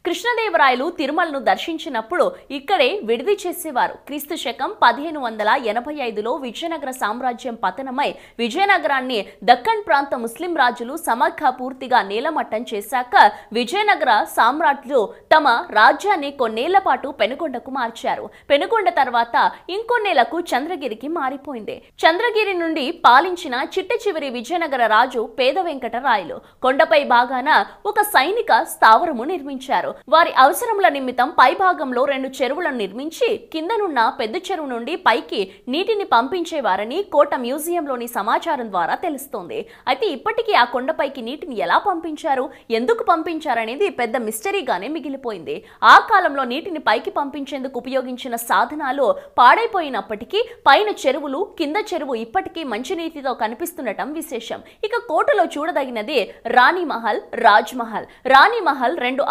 కృష్ణదేవరాయలు తిరుమలను దర్శించినప్పుడు ఇక్కడే విడిది చేసేవారు. క్రీస్తు శకం 1585లో విజయనగర సామ్రాజ్యం పతనమై విజయనగరాన్ని దక్కన్ ప్రాంత ముస్లిం రాజులు సమగ్ర పూర్తిగా నేలమట్టం చేశాక విజయనగర సామ్రాట్లు తమ రాజ్యాన్ని కొన్నేళ్ల పాటు పెనుకొండకు మార్చారు. పెనుకొండ తర్వాత ఇంకొన్నేళ్లకు చంద్రగిరికి మారిపోయింది. చంద్రగిరి నుండి పాలించిన చిట్ట చివరి విజయనగర రాజు పేద వెంకటరాయలు కొండపై భాగాన ఒక సైనిక స్థావరము నిర్మించారు. వారి అవసరముల నిమిత్తం పై భాగంలో 2 చెరువులను నిర్మించి కిందనున్న పెద్ద చెరువు నుండి పైకి నీటిని పంపించేవారని కోట మ్యూజియంలోని సమాచారం ద్వారా తెలుస్తోంది. అయితే ఇప్పటికీ ఆ కొండపైకి నీటిని ఎలా పంపించారు, ఎందుకు పంపించారనేది పెద్ద మిస్టరీగానే మిగిలిపోయింది. ఆ కాలంలో నీటిని పైకి పంపించేందుకు ఉపయోగించిన సాధనాలు పాడైపోయినప్పటికీ పైన చెరువులు కింద చెరువు ఇప్పటికీ మంచినీటితో కనిపిస్తుండటం విశేషం. ఇక కోటలో చూడదగినది రాణి మహల్, రాజ్ మహల్. రాణి మహల్ 2